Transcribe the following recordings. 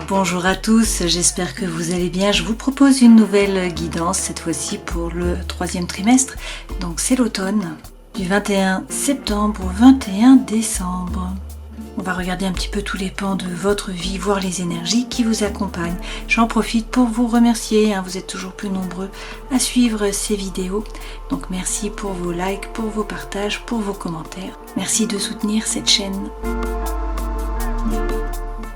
Bonjour à tous, j'espère que vous allez bien. Je vous propose une nouvelle guidance, cette fois-ci pour le troisième trimestre. Donc c'est l'automne, du 21 septembre au 21 décembre. On va regarder un petit peu tous les pans de votre vie, voir les énergies qui vous accompagnent. J'en profite pour vous remercier, vous êtes toujours plus nombreux à suivre ces vidéos. Donc merci pour vos likes, pour vos partages, pour vos commentaires. Merci de soutenir cette chaîne.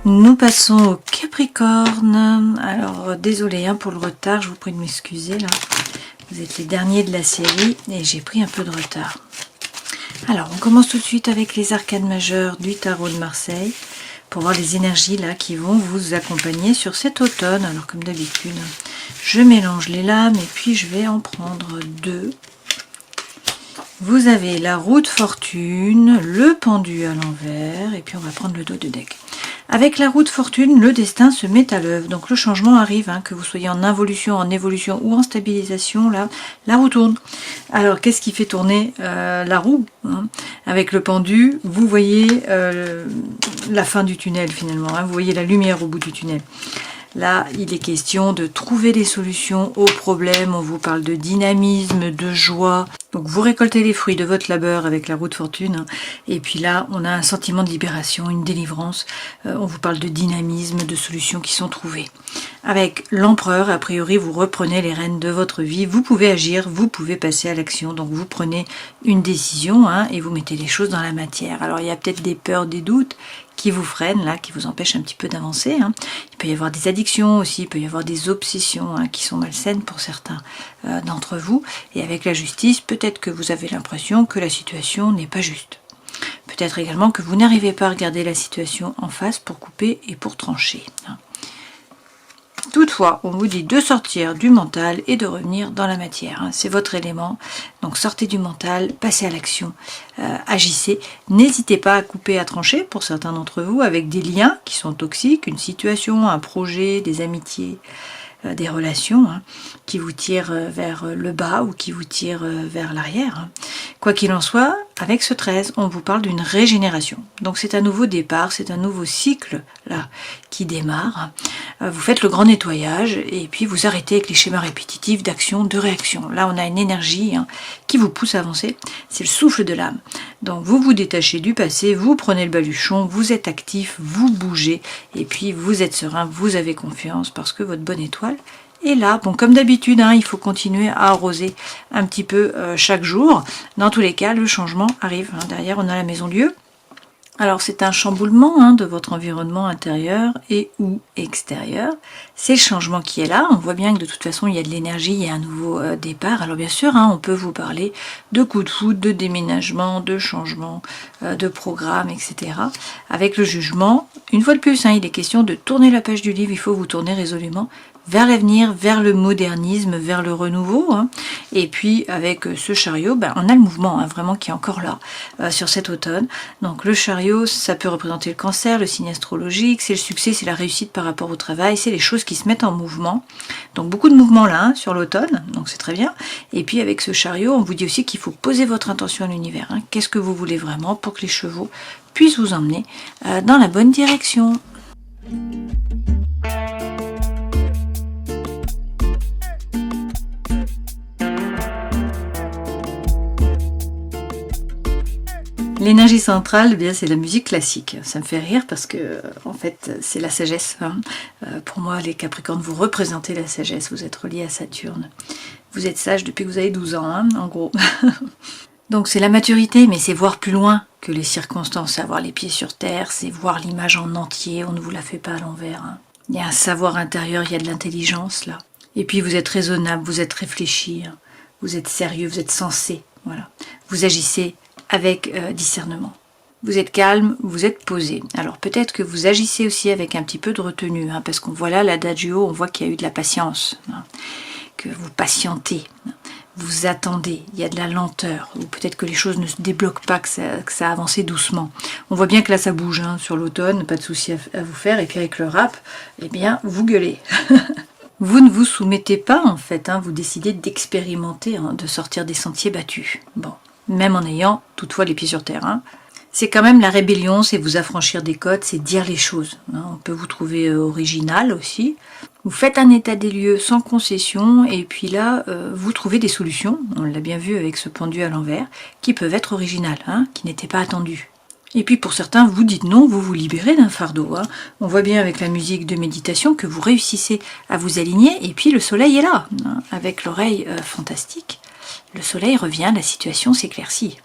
Nous passons au Capricorne. Alors désolé pour le retard, je vous prie de m'excuser là. Vous êtes les derniers de la série et j'ai pris un peu de retard. Alors on commence tout de suite avec les arcanes majeures du tarot de Marseille pour voir les énergies là qui vont vous accompagner sur cet automne. Alors comme d'habitude, je mélange les lames et puis je vais en prendre deux. Vous avez la roue de fortune, le pendu à l'envers et puis on va prendre le dos de deck. Avec la roue de fortune, le destin se met à l'œuvre. Donc le changement arrive, que vous soyez en involution, en évolution ou en stabilisation, là, la roue tourne. Alors qu'est-ce qui fait tourner la roue Avec le pendu, vous voyez la fin du tunnel finalement, vous voyez la lumière au bout du tunnel. Là, il est question de trouver des solutions aux problèmes. On vous parle de dynamisme, de joie. Donc, vous récoltez les fruits de votre labeur avec la roue de fortune. Et puis là, on a un sentiment de libération, une délivrance. On vous parle de dynamisme, de solutions qui sont trouvées. Avec l'empereur, a priori, vous reprenez les rênes de votre vie. Vous pouvez agir, vous pouvez passer à l'action. Donc, vous prenez une décision et vous mettez les choses dans la matière. Alors, il y a peut-être des peurs, des doutes qui vous freinent, là, qui vous empêchent un petit peu d'avancer. Il peut y avoir des addictions aussi, il peut y avoir des obsessions qui sont malsaines pour certains d'entre vous. Et avec la justice, peut-être que vous avez l'impression que la situation n'est pas juste. Peut-être également que vous n'arrivez pas à regarder la situation en face pour couper et pour trancher. Toutefois, on vous dit de sortir du mental et de revenir dans la matière. C'est votre élément. Donc sortez du mental, passez à l'action, agissez. N'hésitez pas à couper, à trancher pour certains d'entre vous avec des liens qui sont toxiques, une situation, un projet, des amitiés, des relations qui vous tirent vers le bas ou qui vous tirent vers l'arrière. Quoi qu'il en soit, avec ce 13, on vous parle d'une régénération. Donc c'est un nouveau départ, c'est un nouveau cycle là qui démarre. Vous faites le grand nettoyage et puis vous arrêtez avec les schémas répétitifs d'action, de réaction. Là on a une énergie qui vous pousse à avancer, c'est le souffle de l'âme. Donc vous vous détachez du passé, vous prenez le baluchon, vous êtes actif, vous bougez et puis vous êtes serein, vous avez confiance parce que votre bonne étoile est là. Bon, comme d'habitude, il faut continuer à arroser un petit peu chaque jour. Dans tous les cas, le changement arrive. Derrière, on a la maison Dieu. Alors, c'est un chamboulement de votre environnement intérieur et ou extérieur. C'est le changement qui est là. On voit bien que de toute façon, il y a de l'énergie, il y a un nouveau départ. Alors, bien sûr, on peut vous parler de coups de foudre, de déménagement, de changement, de programme, etc. Avec le jugement, une fois de plus, il est question de tourner la page du livre. Il faut vous tourner résolument vers l'avenir, vers le modernisme, vers le renouveau. Et puis avec ce chariot, on a le mouvement vraiment qui est encore là sur cet automne. Donc le chariot, ça peut représenter le cancer, le signe astrologique, c'est le succès, c'est la réussite par rapport au travail, c'est les choses qui se mettent en mouvement. Donc beaucoup de mouvements là sur l'automne, donc c'est très bien. Et puis avec ce chariot, on vous dit aussi qu'il faut poser votre intention à l'univers. Qu'est-ce que vous voulez vraiment pour que les chevaux puissent vous emmener dans la bonne direction. L'énergie centrale, c'est la musique classique. Ça me fait rire parce que, en fait, c'est la sagesse. Pour moi, les Capricornes, vous représentez la sagesse. Vous êtes reliés à Saturne. Vous êtes sage depuis que vous avez 12 ans, en gros. Donc, c'est la maturité, mais c'est voir plus loin que les circonstances. C'est avoir les pieds sur terre, c'est voir l'image en entier. On ne vous la fait pas à l'envers. Il y a un savoir intérieur, il y a de l'intelligence, là. Et puis, vous êtes raisonnable, vous êtes réfléchi, vous êtes sérieux, vous êtes sensé. Voilà. Vous agissez avec discernement. Vous êtes calme, vous êtes posé. Alors peut-être que vous agissez aussi avec un petit peu de retenue, parce qu'on voit là l'adagio, on voit qu'il y a eu de la patience, que vous patientez, vous attendez, il y a de la lenteur, ou peut-être que les choses ne se débloquent pas, que ça a avancé doucement. On voit bien que là ça bouge sur l'automne, pas de souci à vous faire, et puis avec le rap, vous gueulez. Vous ne vous soumettez pas en fait, vous décidez d'expérimenter, de sortir des sentiers battus. Bon. Même en ayant toutefois les pieds sur terre. C'est quand même la rébellion, c'est vous affranchir des codes, c'est dire les choses. On peut vous trouver original aussi. Vous faites un état des lieux sans concession et puis là, vous trouvez des solutions, on l'a bien vu avec ce pendu à l'envers, qui peuvent être originales, qui n'étaient pas attendues. Et puis pour certains, vous dites non, vous vous libérez d'un fardeau. On voit bien avec la musique de méditation que vous réussissez à vous aligner et puis le soleil est là, avec l'oreille fantastique. Le soleil revient, la situation s'éclaircit.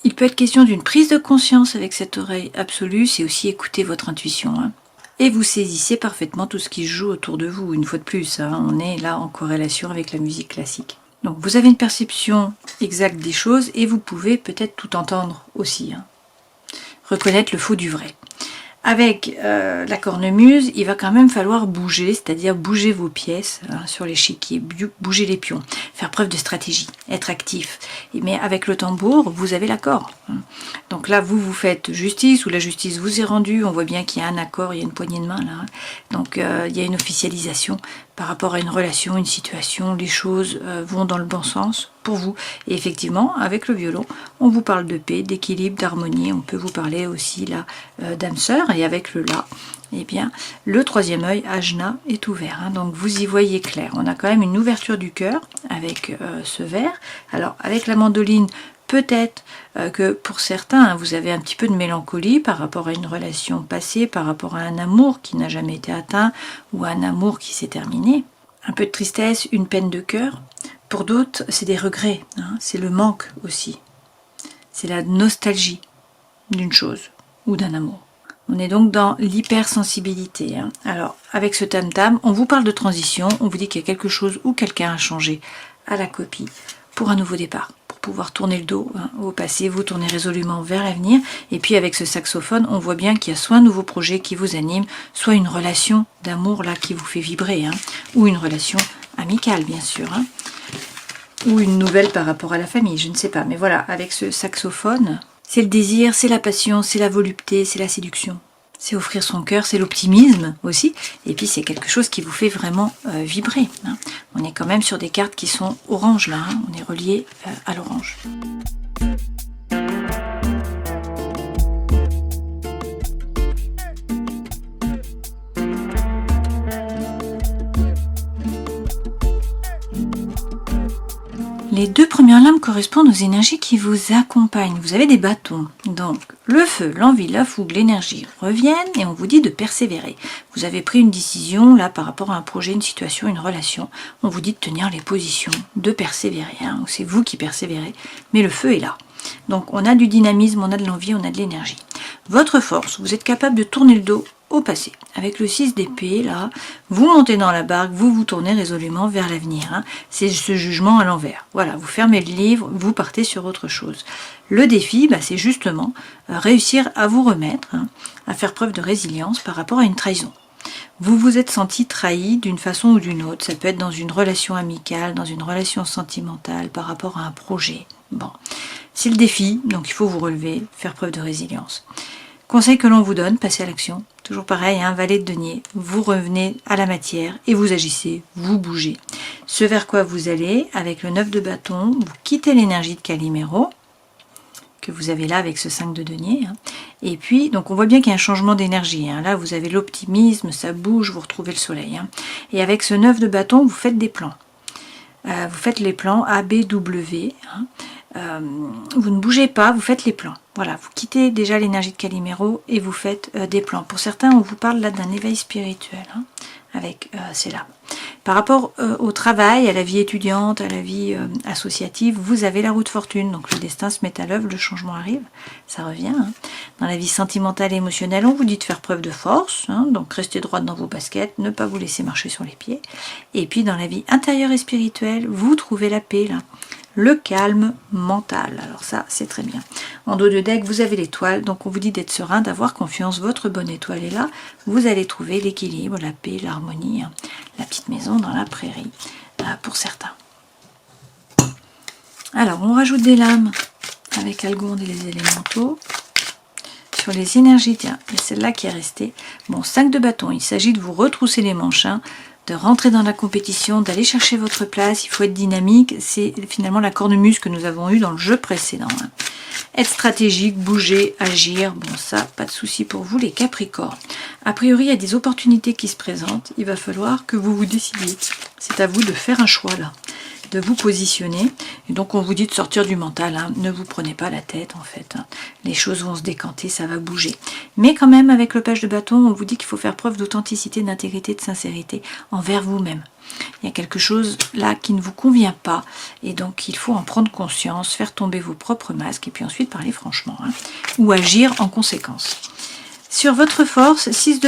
Il peut être question d'une prise de conscience avec cette oreille absolue, c'est aussi écouter votre intuition. Et vous saisissez parfaitement tout ce qui se joue autour de vous, une fois de plus. On est là en corrélation avec la musique classique. Donc vous avez une perception exacte des choses et vous pouvez peut-être tout entendre aussi. Reconnaître le faux du vrai. Avec la cornemuse, il va quand même falloir bouger, c'est-à-dire bouger vos pièces sur l'échiquier, bouger les pions, faire preuve de stratégie, être actif. Mais avec le tambour, vous avez l'accord. Donc là, vous faites justice, ou la justice vous est rendue, on voit bien qu'il y a un accord, il y a une poignée de main là. Donc il y a une officialisation par rapport à une relation, une situation, les choses vont dans le bon sens pour vous. Et effectivement, avec le violon, on vous parle de paix, d'équilibre, d'harmonie, on peut vous parler aussi là d'âme sœur, et avec le la, eh bien, le troisième œil, ajna, est ouvert. Donc vous y voyez clair. On a quand même une ouverture du cœur avec ce vert. Alors avec la mandoline, peut-être que pour certains, vous avez un petit peu de mélancolie par rapport à une relation passée, par rapport à un amour qui n'a jamais été atteint ou un amour qui s'est terminé. Un peu de tristesse, une peine de cœur. Pour d'autres, c'est des regrets, c'est le manque aussi. C'est la nostalgie d'une chose ou d'un amour. On est donc dans l'hypersensibilité. Alors, avec ce tam-tam, on vous parle de transition, on vous dit qu'il y a quelque chose ou quelqu'un a changé à la copie pour un nouveau départ. Pour pouvoir tourner le dos au passé, vous tournez résolument vers l'avenir. Et puis avec ce saxophone, on voit bien qu'il y a soit un nouveau projet qui vous anime, soit une relation d'amour là qui vous fait vibrer, ou une relation amicale bien sûr, ou une nouvelle par rapport à la famille, je ne sais pas. Mais voilà, avec ce saxophone, c'est le désir, c'est la passion, c'est la volupté, c'est la séduction. C'est offrir son cœur, c'est l'optimisme aussi. Et puis c'est quelque chose qui vous fait vraiment vibrer. On est quand même sur des cartes qui sont orange là, on est relié à l'orange. Les deux premières lames correspondent aux énergies qui vous accompagnent. Vous avez des bâtons. Donc, le feu, l'envie, la fougue, l'énergie reviennent et on vous dit de persévérer. Vous avez pris une décision là par rapport à un projet, une situation, une relation. On vous dit de tenir les positions, de persévérer. C'est vous qui persévérez, mais le feu est là. Donc, on a du dynamisme, on a de l'envie, on a de l'énergie. Votre force, vous êtes capable de tourner le dos au passé. Avec le 6 d'épée, là, vous montez dans la barque, vous vous tournez résolument vers l'avenir. C'est ce jugement à l'envers. Voilà, vous fermez le livre, vous partez sur autre chose. Le défi, c'est justement réussir à vous remettre, à faire preuve de résilience par rapport à une trahison. Vous vous êtes senti trahi d'une façon ou d'une autre. Ça peut être dans une relation amicale, dans une relation sentimentale, par rapport à un projet. Bon, c'est le défi, donc il faut vous relever, faire preuve de résilience. Conseil que l'on vous donne, passez à l'action. Toujours pareil, valet de denier, vous revenez à la matière et vous agissez, vous bougez. Ce vers quoi vous allez, avec le 9 de bâton, vous quittez l'énergie de Calimero, que vous avez là avec ce 5 de denier. Et puis, donc on voit bien qu'il y a un changement d'énergie. Là, vous avez l'optimisme, ça bouge, vous retrouvez le soleil. Et avec ce 9 de bâton, vous faites des plans. Vous faites les plans A, B, W. Vous ne bougez pas, vous faites les plans. Voilà, vous quittez déjà l'énergie de Calimero et vous faites des plans. Pour certains, on vous parle là d'un éveil spirituel avec ces lames. Par rapport au travail, à la vie étudiante, à la vie associative, vous avez la roue de fortune. Donc le destin se met à l'œuvre, le changement arrive, ça revient. Dans la vie sentimentale et émotionnelle, on vous dit de faire preuve de force. Donc restez droite dans vos baskets, ne pas vous laisser marcher sur les pieds. Et puis dans la vie intérieure et spirituelle, vous trouvez la paix là. Le calme mental, alors ça c'est très bien. En dos de deck vous avez l'étoile, donc on vous dit d'être serein, d'avoir confiance, votre bonne étoile est là, vous allez trouver l'équilibre, la paix, l'harmonie, la petite maison dans la prairie, pour certains. Alors on rajoute des lames avec Algonde et les élémentaux. Sur les énergies, tiens, c'est celle-là qui est restée. Bon, 5 de bâton, il s'agit de vous retrousser les manches, de rentrer dans la compétition, d'aller chercher votre place, il faut être dynamique, c'est finalement la cornemuse que nous avons eue dans le jeu précédent. Hein. Être stratégique, bouger, agir, bon ça, pas de souci pour vous les Capricornes. A priori, il y a des opportunités qui se présentent, il va falloir que vous vous décidiez. C'est à vous de faire un choix là, de vous positionner. Et donc on vous dit de sortir du mental, hein. Ne vous prenez pas la tête en fait. Hein. Les choses vont se décanter, ça va bouger. Mais quand même, avec le page de bâton, on vous dit qu'il faut faire preuve d'authenticité, d'intégrité, de sincérité envers vous-même. Il y a quelque chose là qui ne vous convient pas et donc il faut en prendre conscience, faire tomber vos propres masques et puis ensuite parler franchement, hein, ou agir en conséquence. Sur votre force, 6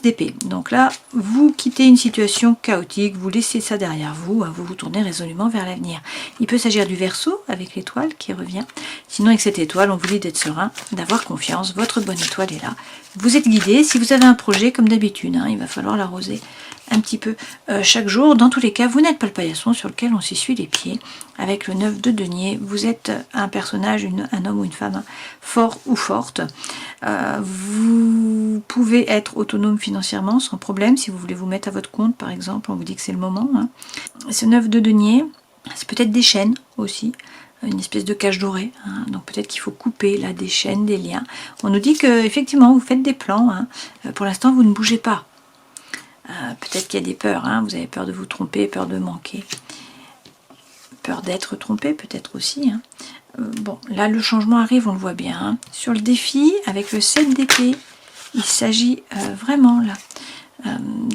d'épée. Donc là, vous quittez une situation chaotique, vous laissez ça derrière vous, hein, vous vous tournez résolument vers l'avenir. Il peut s'agir du Verseau avec l'étoile qui revient. Sinon, avec cette étoile, on vous dit d'être serein, d'avoir confiance. Votre bonne étoile est là. Vous êtes guidé. Si vous avez un projet, comme d'habitude, hein, il va falloir l'arroser un petit peu chaque jour. Dans tous les cas, vous n'êtes pas le paillasson sur lequel on s'essuie les pieds. Avec le 9 de denier, vous êtes un personnage, un homme ou une femme fort ou forte. Vous pouvez être autonome financièrement sans problème. Si vous voulez vous mettre à votre compte, par exemple, on vous dit que c'est le moment. Hein. Ce 9 de denier, c'est peut-être des chaînes aussi. Une espèce de cage dorée, hein. Donc peut-être qu'il faut couper là des chaînes, des liens. On nous dit que effectivement vous faites des plans, hein. Pour l'instant vous ne bougez pas. Peut-être qu'il y a des peurs, hein. Vous avez peur de vous tromper, peur de manquer, peur d'être trompé peut-être aussi. Hein. Bon, là le changement arrive, on le voit bien. Hein. Sur le défi, avec le 7 d'épée, il s'agit vraiment là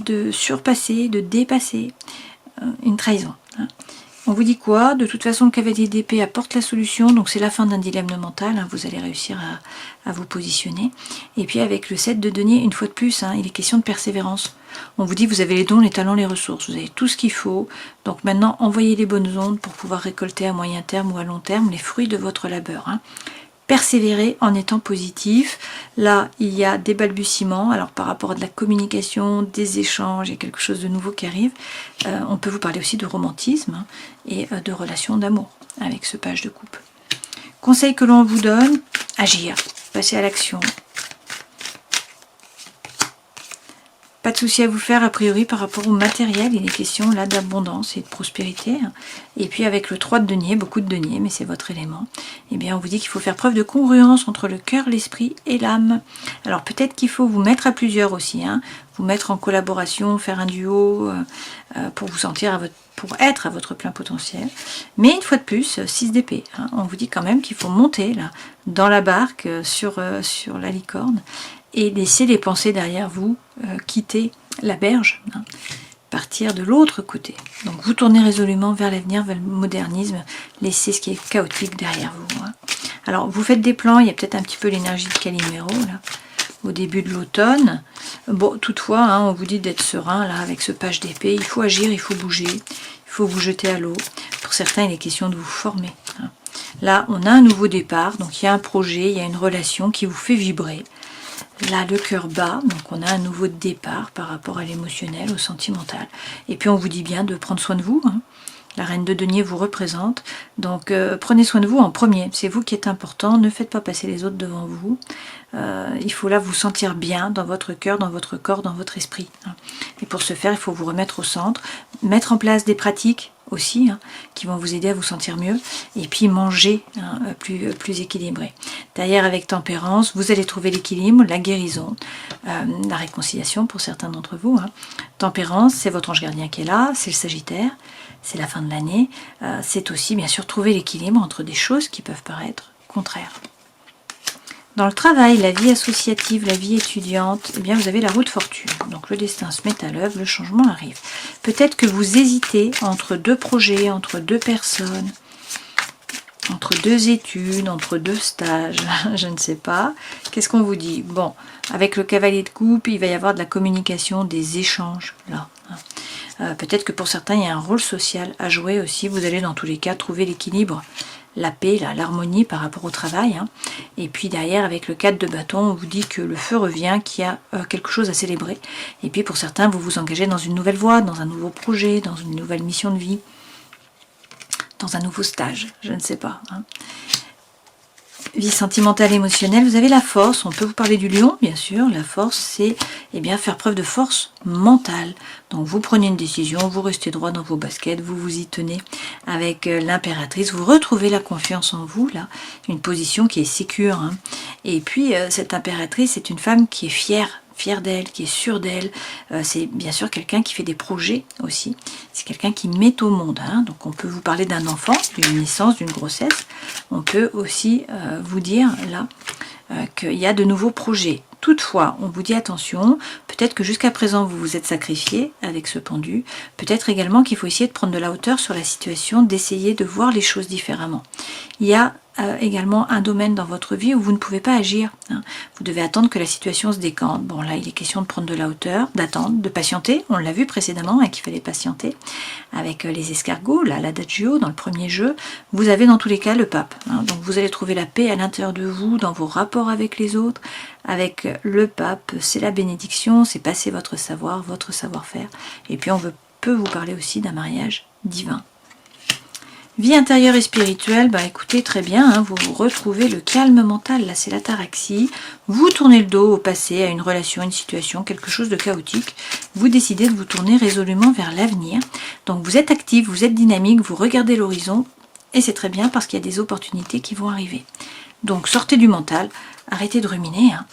de surpasser, de dépasser une trahison. Hein. On vous dit quoi? De toute façon, le cavalier d'épée apporte la solution, donc c'est la fin d'un dilemme mental, hein, vous allez réussir à vous positionner. Et puis avec le 7 de denier, une fois de plus, hein, il est question de persévérance. On vous dit vous avez les dons, les talents, les ressources, vous avez tout ce qu'il faut. Donc maintenant, envoyez les bonnes ondes pour pouvoir récolter à moyen terme ou à long terme les fruits de votre labeur. Hein. Persévérer en étant positif. Là, il y a des balbutiements. Alors, par rapport à de la communication, des échanges, il y a quelque chose de nouveau qui arrive. On peut vous parler aussi de romantisme, hein, et de relations d'amour avec ce page de coupe. Conseil que l'on vous donne, agir, passer à l'action. Pas de souci à vous faire a priori par rapport au matériel, il est question là d'abondance et de prospérité. Et puis avec le 3 de denier, beaucoup de denier, mais c'est votre élément, eh bien on vous dit qu'il faut faire preuve de congruence entre le cœur, l'esprit et l'âme. Alors peut-être qu'il faut vous mettre à plusieurs aussi, hein, vous mettre en collaboration, faire un duo pour vous sentir pour être à votre plein potentiel. Mais une fois de plus, 6 d'épée, hein, on vous dit quand même qu'il faut monter là dans la barque sur la licorne et laisser les pensées derrière vous, quitter la berge, hein, partir de l'autre côté. Donc vous tournez résolument vers l'avenir, vers le modernisme, laissez ce qui est chaotique derrière vous. Hein. Alors vous faites des plans, il y a peut-être un petit peu l'énergie de Calimero là, au début de l'automne. Bon, toutefois, hein, on vous dit d'être serein là avec ce page d'épée, il faut agir, il faut bouger, il faut vous jeter à l'eau. Pour certains, il est question de vous former. Hein. Là, on a un nouveau départ, donc il y a un projet, il y a une relation qui vous fait vibrer. Là, le cœur bat, donc on a un nouveau départ par rapport à l'émotionnel, au sentimental. Et puis on vous dit bien de prendre soin de vous. Hein. La reine de denier vous représente. Donc prenez soin de vous en premier. C'est vous qui êtes important. Ne faites pas passer les autres devant vous. Il faut là vous sentir bien dans votre cœur, dans votre corps, dans votre esprit. Hein. Et pour ce faire, il faut vous remettre au centre. Mettre en place des pratiques aussi, hein, qui vont vous aider à vous sentir mieux, et puis manger, hein, plus équilibré. Derrière, avec tempérance, vous allez trouver l'équilibre, la guérison, la réconciliation pour certains d'entre vous. Hein. Tempérance, c'est votre ange gardien qui est là, c'est le Sagittaire, c'est la fin de l'année, c'est aussi bien sûr trouver l'équilibre entre des choses qui peuvent paraître contraires. Dans le travail, la vie associative, la vie étudiante, eh bien vous avez la roue de fortune. Donc le destin se met à l'œuvre, le changement arrive. Peut-être que vous hésitez entre deux projets, entre deux personnes, entre deux études, entre deux stages, je ne sais pas. Qu'est-ce qu'on vous dit? Bon, avec le cavalier de coupe, il va y avoir de la communication, des échanges, là. Peut-être que pour certains, il y a un rôle social à jouer aussi. Vous allez dans tous les cas trouver l'équilibre, la paix, l'harmonie par rapport au travail. Hein. Et puis derrière, avec le 4 de bâton, on vous dit que le feu revient, qu'il y a quelque chose à célébrer. Et puis pour certains, vous vous engagez dans une nouvelle voie, dans un nouveau projet, dans une nouvelle mission de vie, dans un nouveau stage, je ne sais pas. Hein. Vie sentimentale, émotionnelle, vous avez la force. On peut vous parler du lion, bien sûr. La force, c'est faire preuve de force mentale. Donc vous prenez une décision, vous restez droit dans vos baskets, vous vous y tenez avec l'impératrice. Vous retrouvez la confiance en vous, là, une position qui est sécure. Hein. Et puis, cette impératrice, c'est une femme qui est fière d'elle, qui est sûre d'elle. C'est bien sûr quelqu'un qui fait des projets aussi. C'est quelqu'un qui met au monde. Hein. Donc on peut vous parler d'un enfant, d'une naissance, d'une grossesse. On peut aussi vous dire là qu'il y a de nouveaux projets. Toutefois, on vous dit attention, peut-être que jusqu'à présent vous vous êtes sacrifié avec ce pendu, peut-être également qu'il faut essayer de prendre de la hauteur sur la situation, d'essayer de voir les choses différemment. Il y a également un domaine dans votre vie où vous ne pouvez pas agir. Hein. Vous devez attendre que la situation se décante. Bon là, il est question de prendre de la hauteur, d'attendre, de patienter. On l'a vu précédemment, hein, qu'il fallait patienter avec les escargots, là, l'adagio dans le premier jeu. Vous avez dans tous les cas le pape. Hein. Donc vous allez trouver la paix à l'intérieur de vous, dans vos rapports avec les autres. Avec le pape, c'est la bénédiction, c'est passer votre savoir, votre savoir-faire. Et puis on peut vous parler aussi d'un mariage divin. Vie intérieure et spirituelle, écoutez, très bien, hein, vous retrouvez le calme mental, là c'est l'ataraxie, vous tournez le dos au passé, à une relation, une situation, quelque chose de chaotique, vous décidez de vous tourner résolument vers l'avenir, donc vous êtes actif, vous êtes dynamique, vous regardez l'horizon, et c'est très bien parce qu'il y a des opportunités qui vont arriver. Donc sortez du mental, arrêtez de ruminer, hein.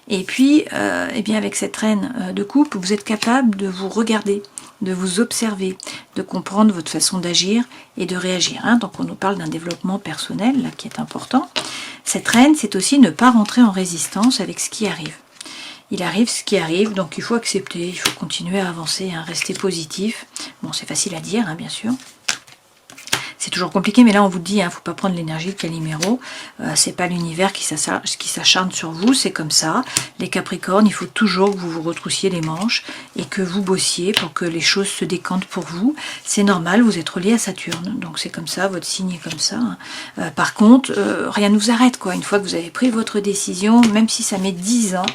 Et puis, avec cette reine de coupe, vous êtes capable de vous regarder, de vous observer, de comprendre votre façon d'agir et de réagir. Hein. Donc on nous parle d'un développement personnel là, qui est important. Cette reine, c'est aussi ne pas rentrer en résistance avec ce qui arrive. Il arrive ce qui arrive, donc il faut accepter, il faut continuer à avancer, hein, rester positif. Bon, c'est facile à dire, hein, bien sûr. C'est toujours compliqué, mais là on vous dit, il ne faut pas prendre l'énergie de Calimero. C'est pas l'univers qui s'acharne sur vous, c'est comme ça. Les Capricornes, il faut toujours que vous vous retroussiez les manches et que vous bossiez pour que les choses se décantent pour vous. C'est normal, vous êtes relié à Saturne, donc c'est comme ça, votre signe est comme ça. Par contre, rien ne vous arrête, quoi. Une fois que vous avez pris votre décision, même si ça met 10 ans,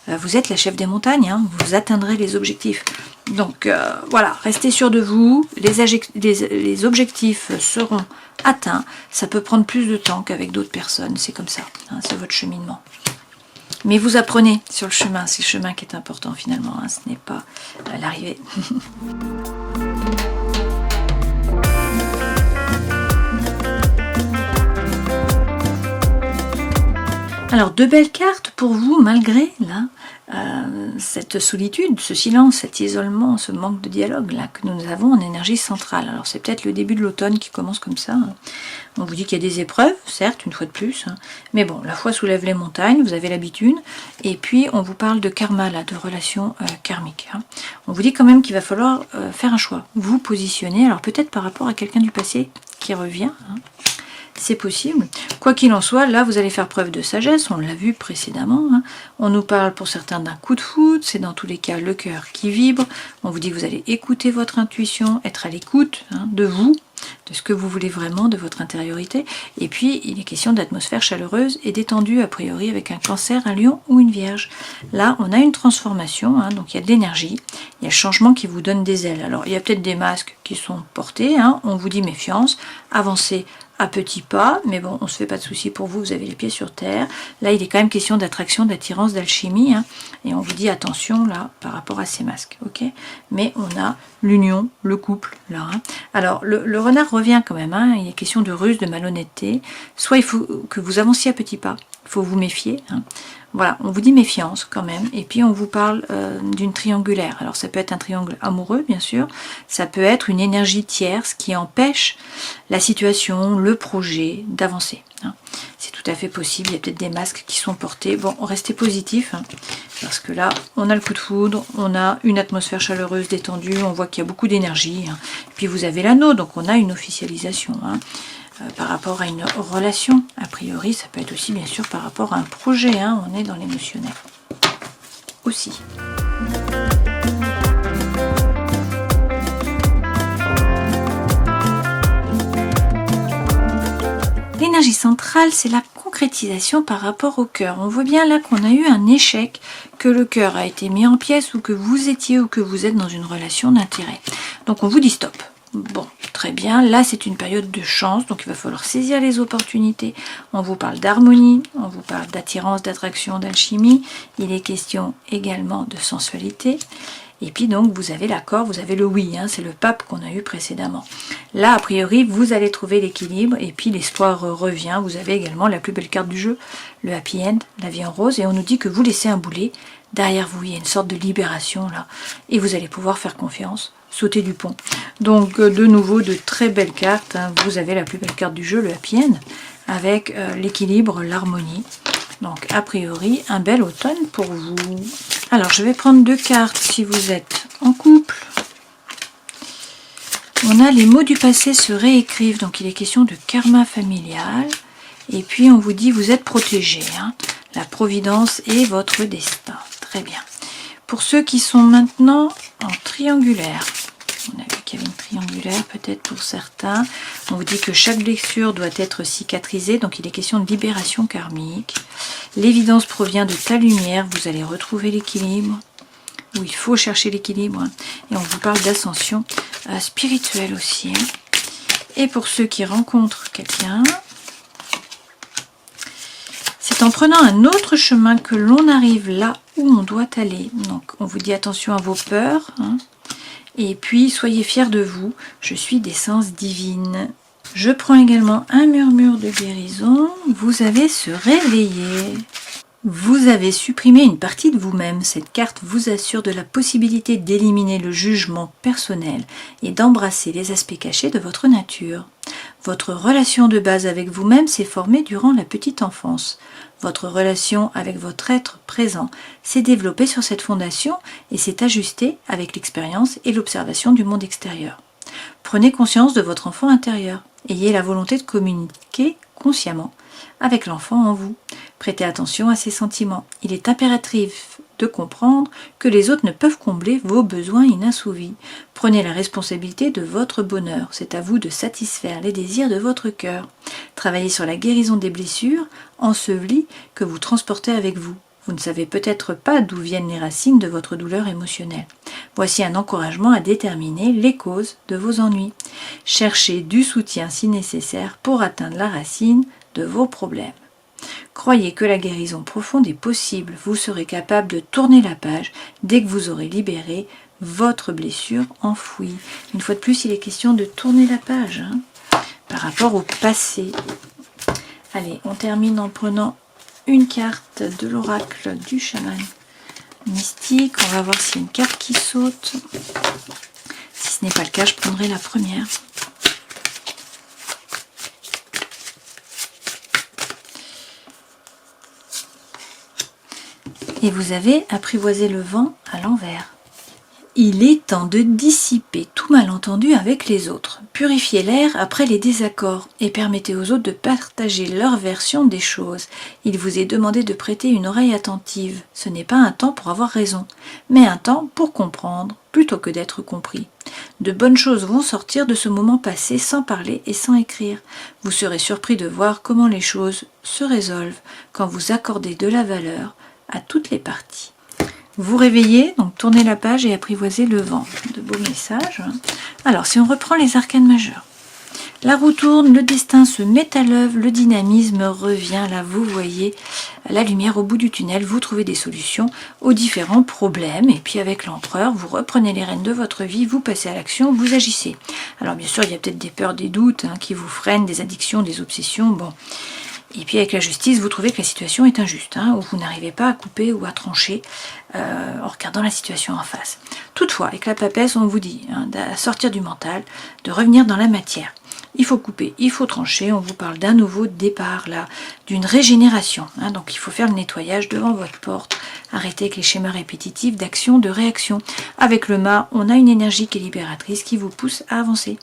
vous êtes la chef des montagnes, hein, vous atteindrez les objectifs. Donc voilà, restez sûr de vous, les objectifs seront atteints, ça peut prendre plus de temps qu'avec d'autres personnes, c'est comme ça, hein, c'est votre cheminement. Mais vous apprenez sur le chemin, c'est le chemin qui est important finalement, hein, ce n'est pas l'arrivée. Alors, de belles cartes pour vous, malgré là, cette solitude, ce silence, cet isolement, ce manque de dialogue là que nous avons en énergie centrale. Alors, c'est peut-être le début de l'automne qui commence comme ça. Hein. On vous dit qu'il y a des épreuves, certes, une fois de plus. Hein. Mais bon, la foi soulève les montagnes, vous avez l'habitude. Et puis, on vous parle de karma, là, de relations karmiques. Hein. On vous dit quand même qu'il va falloir faire un choix. Vous positionner, alors peut-être par rapport à quelqu'un du passé qui revient. Hein. C'est possible. Quoi qu'il en soit, là, vous allez faire preuve de sagesse, on l'a vu précédemment. Hein. On nous parle pour certains d'un coup de foudre, c'est dans tous les cas le cœur qui vibre. On vous dit que vous allez écouter votre intuition, être à l'écoute de vous, de ce que vous voulez vraiment, de votre intériorité. Et puis, il est question d'atmosphère chaleureuse et détendue, a priori, avec un cancer, un lion ou une vierge. Là, on a une transformation, hein, donc il y a de l'énergie, il y a le changement qui vous donne des ailes. Alors, il y a peut-être des masques qui sont portés, hein, on vous dit méfiance, avancez à petits pas, mais bon, on se fait pas de soucis pour vous, vous avez les pieds sur terre. Là, il est quand même question d'attraction, d'attirance, d'alchimie, hein, et on vous dit attention, là, par rapport à ces masques, ok. Mais on a l'union, le couple, là. Hein. Alors, le renard revient quand même, hein, il est question de ruse, de malhonnêteté. Soit il faut que vous avanciez à petits pas, il faut vous méfier, hein. Voilà, on vous dit méfiance quand même, et puis on vous parle d'une triangulaire. Alors ça peut être un triangle amoureux, bien sûr, ça peut être une énergie tierce qui empêche la situation, le projet d'avancer. Hein. C'est tout à fait possible, il y a peut-être des masques qui sont portés. Bon, restez positif, hein, parce que là, on a le coup de foudre, on a une atmosphère chaleureuse, détendue, on voit qu'il y a beaucoup d'énergie. Hein. Puis vous avez l'anneau, donc on a une officialisation. Hein. Par rapport à une relation, a priori, ça peut être aussi bien sûr par rapport à un projet, hein, on est dans l'émotionnel aussi. L'énergie centrale, c'est la concrétisation par rapport au cœur. On voit bien là qu'on a eu un échec, que le cœur a été mis en pièces ou que vous étiez ou que vous êtes dans une relation d'intérêt. Donc on vous dit stop. Bon, très bien. Là, c'est une période de chance, donc il va falloir saisir les opportunités. On vous parle d'harmonie, on vous parle d'attirance, d'attraction, d'alchimie. Il est question également de sensualité. Et puis donc, vous avez l'accord, vous avez le oui, hein, c'est le pape qu'on a eu précédemment. Là, a priori, vous allez trouver l'équilibre et puis l'espoir revient. Vous avez également la plus belle carte du jeu, le happy end, la vie en rose. Et on nous dit que vous laissez un boulet derrière vous. Il y a une sorte de libération là. Et vous allez pouvoir faire confiance, sauter du pont. Donc, de nouveau, de très belles cartes. Hein. Vous avez la plus belle carte du jeu, le happy end, avec l'équilibre, l'harmonie. Donc, a priori, un bel automne pour vous. Alors, je vais prendre 2 cartes si vous êtes en couple. On a les mots du passé se réécrivent. Donc, il est question de karma familial. Et puis, on vous dit, vous êtes protégé. Hein. La providence est votre destin. Très bien. Pour ceux qui sont maintenant en triangulaire, on a vu qu'il y avait une triangulaire peut-être pour certains. On vous dit que chaque blessure doit être cicatrisée. Donc, il est question de libération karmique. L'évidence provient de ta lumière. Vous allez retrouver l'équilibre. Où il faut chercher l'équilibre. Et on vous parle d'ascension spirituelle aussi. Et pour ceux qui rencontrent quelqu'un, c'est en prenant un autre chemin que l'on arrive là où on doit aller. Donc, on vous dit attention à vos peurs. Hein. Et puis, soyez fiers de vous. Je suis d'essence divine. Je prends également un murmure de guérison. Vous avez se réveiller. Vous avez supprimé une partie de vous-même. Cette carte vous assure de la possibilité d'éliminer le jugement personnel et d'embrasser les aspects cachés de votre nature. Votre relation de base avec vous-même s'est formée durant la petite enfance. Votre relation avec votre être présent s'est développée sur cette fondation et s'est ajustée avec l'expérience et l'observation du monde extérieur. Prenez conscience de votre enfant intérieur. Ayez la volonté de communiquer consciemment avec l'enfant en vous. Prêtez attention à ses sentiments. Il est impératif de comprendre que les autres ne peuvent combler vos besoins inassouvis. Prenez la responsabilité de votre bonheur. C'est à vous de satisfaire les désirs de votre cœur. Travaillez sur la guérison des blessures ensevelies que vous transportez avec vous. Vous ne savez peut-être pas d'où viennent les racines de votre douleur émotionnelle. Voici un encouragement à déterminer les causes de vos ennuis. Cherchez du soutien si nécessaire pour atteindre la racine de vos problèmes. Croyez que la guérison profonde est possible. Vous serez capable de tourner la page dès que vous aurez libéré votre blessure enfouie. Une fois de plus, il est question de tourner la page hein, par rapport au passé. Allez, on termine en prenant une carte de l'oracle du chaman mystique. On va voir s'il y a une carte qui saute. Si ce n'est pas le cas, je prendrai la première. Et vous avez apprivoisé le vent à l'envers. Il est temps de dissiper tout malentendu avec les autres. Purifiez l'air après les désaccords et permettez aux autres de partager leur version des choses. Il vous est demandé de prêter une oreille attentive. Ce n'est pas un temps pour avoir raison, mais un temps pour comprendre plutôt que d'être compris. De bonnes choses vont sortir de ce moment passé sans parler et sans écrire. Vous serez surpris de voir comment les choses se résolvent quand vous accordez de la valeur à toutes les parties. Vous réveillez, donc tournez la page et apprivoisez le vent. De beaux messages. Alors, si on reprend les arcanes majeurs. La roue tourne, le destin se met à l'œuvre, le dynamisme revient. Là, vous voyez la lumière au bout du tunnel. Vous trouvez des solutions aux différents problèmes. Et puis, avec l'empereur, vous reprenez les rênes de votre vie, vous passez à l'action, vous agissez. Alors, bien sûr, il y a peut-être des peurs, des doutes hein, qui vous freinent, des addictions, des obsessions. Bon. Et puis avec la justice, vous trouvez que la situation est injuste, hein, ou vous n'arrivez pas à couper ou à trancher en regardant la situation en face. Toutefois, avec la papesse, on vous dit hein, de sortir du mental, de revenir dans la matière. Il faut couper, il faut trancher, on vous parle d'un nouveau départ, là, d'une régénération. Hein, donc il faut faire le nettoyage devant votre porte, arrêter avec les schémas répétitifs d'action, de réaction. Avec le mât, on a une énergie qui est libératrice, qui vous pousse à avancer,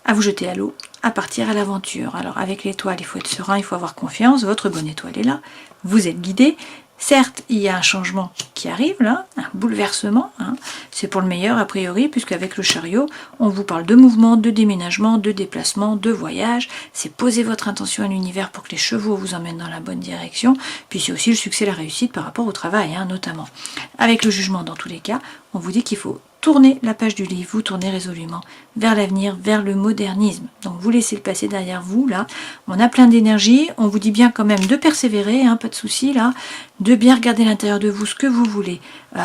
à vous jeter à l'eau, à partir à l'aventure. Alors avec l'étoile, il faut être serein, il faut avoir confiance, votre bonne étoile est là, vous êtes guidé. Certes, il y a un changement qui arrive là, un bouleversement, hein. C'est pour le meilleur a priori, puisqu'avec le chariot, on vous parle de mouvement, de déménagement, de déplacement, de voyage. C'est poser votre intention à l'univers pour que les chevaux vous emmènent dans la bonne direction. Puis c'est aussi le succès, la réussite par rapport au travail, hein, notamment. Avec le jugement dans tous les cas, on vous dit qu'il faut tournez la page du livre, vous tournez résolument vers l'avenir, vers le modernisme. Donc vous laissez le passé derrière vous, là. On a plein d'énergie, on vous dit bien quand même de persévérer, hein, pas de souci là, de bien regarder à l'intérieur de vous ce que vous voulez.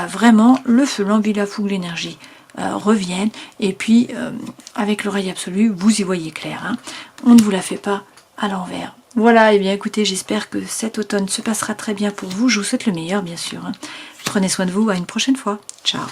Vraiment, le feu, l'envie, la fougue, l'énergie reviennent. Et puis, avec l'oreille absolue, vous y voyez clair. Hein. On ne vous la fait pas à l'envers. Voilà, et bien écoutez, j'espère que cet automne se passera très bien pour vous. Je vous souhaite le meilleur, bien sûr. Hein. Prenez soin de vous, à une prochaine fois. Ciao.